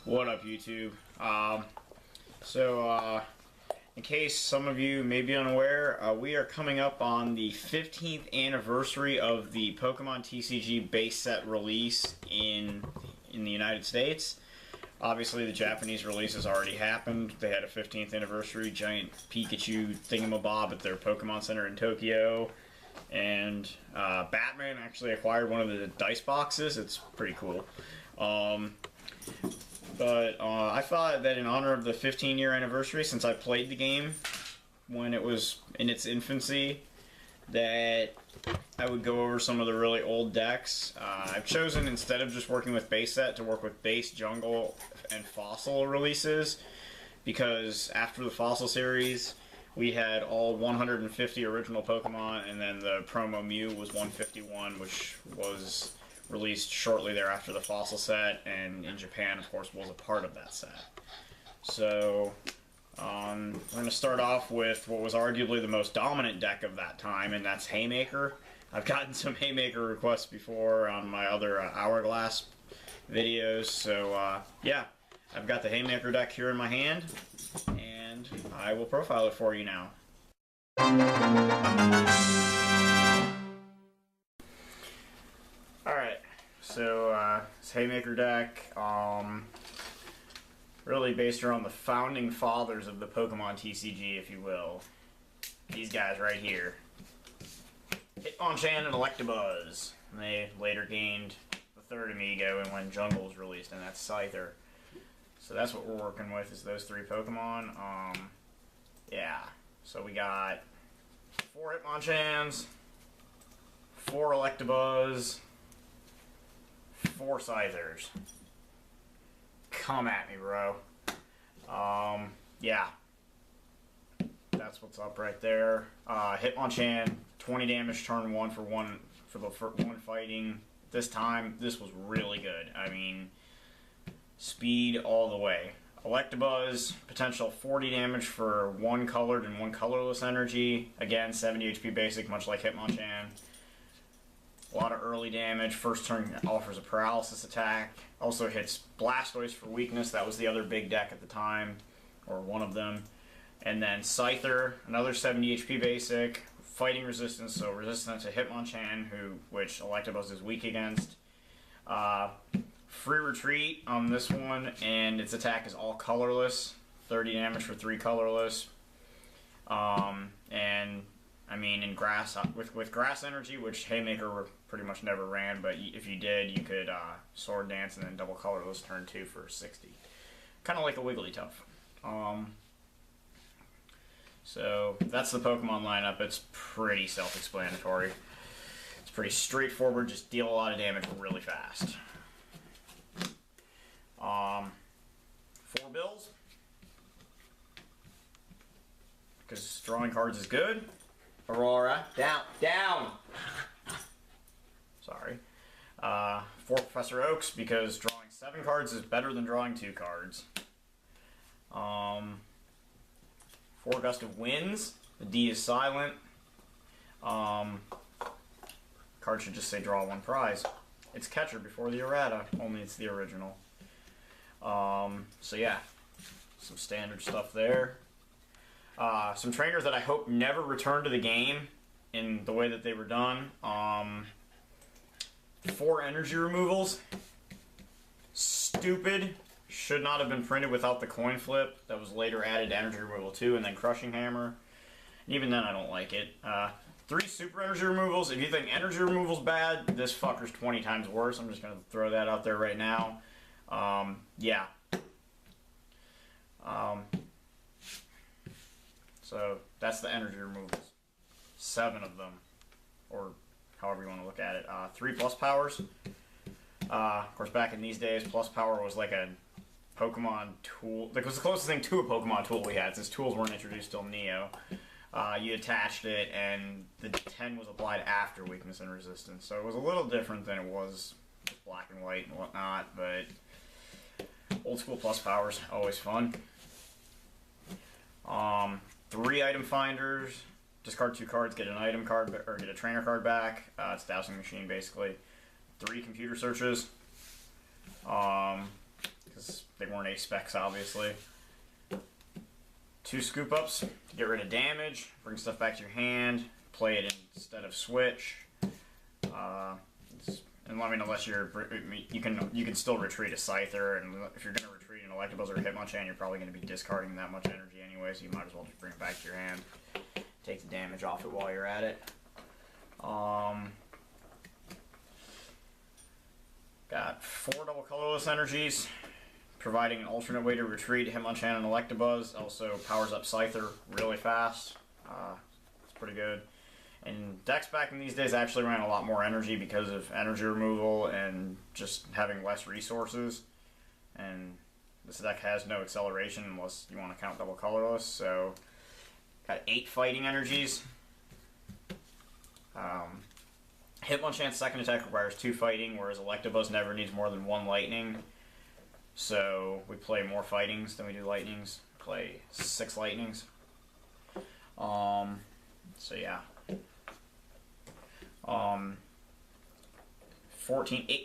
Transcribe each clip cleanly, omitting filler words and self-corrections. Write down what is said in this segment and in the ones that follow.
What up, YouTube? In case some of you may be unaware, we are coming up on the 15th anniversary of the Pokémon TCG base set release in the United States. Obviously, the Japanese release has already happened. They had a 15th anniversary giant Pikachu thingamabob at their Pokemon Center in Tokyo. And Batman actually acquired one of the dice boxes. It's pretty cool. But I thought that in honor of the 15-year anniversary, since I played the game when it was in its infancy, that I would go over some of the really old decks. I've chosen, instead of just working with base set, to work with base, jungle, and fossil releases, because after the fossil series, we had all 150 original Pokemon, and then the promo Mew was 151, which was released shortly thereafter the fossil set, and in Japan, of course, was a part of that set. So, we're going to start off with what was arguably the most dominant deck of that time, and that's Haymaker. I've gotten some Haymaker requests before on my other Hourglass videos, so yeah, I've got the Haymaker deck here in my hand, and I will profile it for you now. Alright, so this Haymaker deck, really based around the founding fathers of the Pokemon TCG, if you will. These guys right here. Hitmonchan and Electabuzz. And they later gained the third Amigo and when Jungle was released, and that's Scyther. So that's what we're working with, is those three Pokemon. Yeah, so we got 4 Hitmonchans, 4 Electabuzz, 4 Scythers. Come at me, bro. Yeah. That's what's up right there. Hitmonchan, 20 damage turn 1 for one fighting. This time, this was really good. I mean, speed all the way. Electabuzz, potential 40 damage for 1 colored and 1 colorless energy. Again, 70 HP basic, much like Hitmonchan. A lot of early damage. First turn offers a paralysis attack. Also hits Blastoise for weakness. That was the other big deck at the time, or one of them. And then Scyther, another 70 HP basic. Fighting resistance, so resistant to Hitmonchan, which Electabuzz is weak against. Free retreat on this one, and its attack is all colorless. 30 damage for 3 colorless. And I mean, in grass, with grass energy, which Haymaker pretty much never ran, but if you did, you could Sword Dance and then double colorless turn 2 for 60. Kind of like a Wigglytuff. So that's the Pokemon lineup. It's pretty self-explanatory. It's pretty straightforward. Just deal a lot of damage really fast. 4 bills, because drawing cards is good. Aurora, down. Sorry. 4 Professor Oaks, because drawing 7 cards is better than drawing 2 cards. 4 Gust of Winds. The D is silent. Card should just say draw 1 prize. It's Catcher before the errata, only it's the original. So yeah, some standard stuff there. Some trainers that I hope never return to the game in the way that they were done. 4 energy removals. Stupid. Should not have been printed without the coin flip. That was later added to energy removal 2, and then Crushing Hammer. And even then I don't like it. 3 super energy removals. If you think energy removal's bad, this fucker's 20 times worse. I'm just going to throw that out there right now. Yeah. So that's the energy removals. 7 of them, or however you want to look at it. 3 plus powers. Of course, back in these days, plus power was like a Pokemon tool. It was the closest thing to a Pokemon tool we had, since tools weren't introduced till Neo. you attached it, and the 10 was applied after weakness and resistance. So it was a little different than it was with black and white and whatnot, but old school plus powers, always fun. 3 item finders. Discard 2 cards, get an item card, or get a trainer card back. It's a dowsing machine, basically. 3 computer searches. Because they weren't ace specs, obviously. 2 scoop ups to get rid of damage, bring stuff back to your hand, play it instead of switch. And I mean, unless you can still retreat a Scyther, and if you're going to retreat an Electabuzz or a Hitmonchan, you're probably going to be discarding that much energy anyway, so you might as well just bring it back to your hand. Take the damage off it while you're at it. Got 4 double colorless energies, providing an alternate way to retreat Hitmonchan and Electabuzz. Also powers up Scyther really fast. It's pretty good. And decks back in these days actually ran a lot more energy because of energy removal and just having less resources. And this deck has no acceleration unless you want to count double colorless. So got 8 fighting energies. Hitmonchan's second attack requires 2 fighting, whereas Electabuzz never needs more than 1 lightning. So we play more fightings than we do lightnings. Play 6 lightnings. So yeah.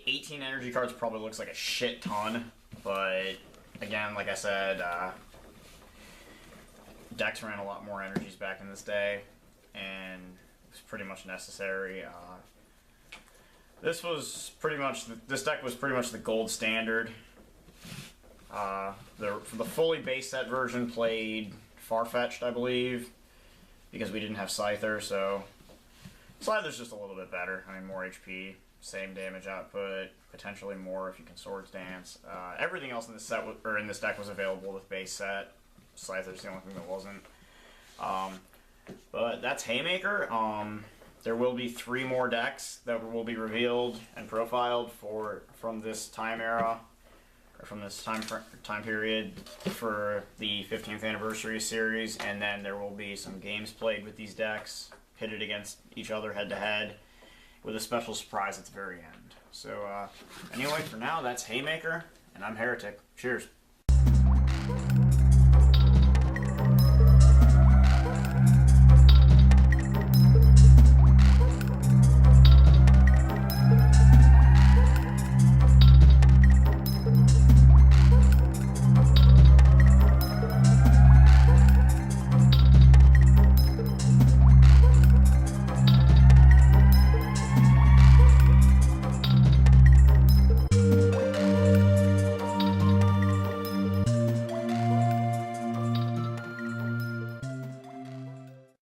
18 energy cards probably looks like a shit ton, but again, like I said, decks ran a lot more energies back in this day, and it was pretty much necessary. This deck was pretty much the gold standard. The fully base set version played Farfetch'd, I believe, because we didn't have Scyther, so Scyther's just a little bit better. I mean, more HP, same damage output, potentially more if you can Swords Dance. Everything else in this set in this deck was available with base set. Scyther's the only thing that wasn't. But that's Haymaker. There will be 3 more decks that will be revealed and profiled from this time era, or from this time period for the 15th anniversary series, and then there will be some games played with these decks, pitted against each other head to head, with a special surprise at the very end. So anyway, for now, that's Haymaker, and I'm Heretic. Cheers.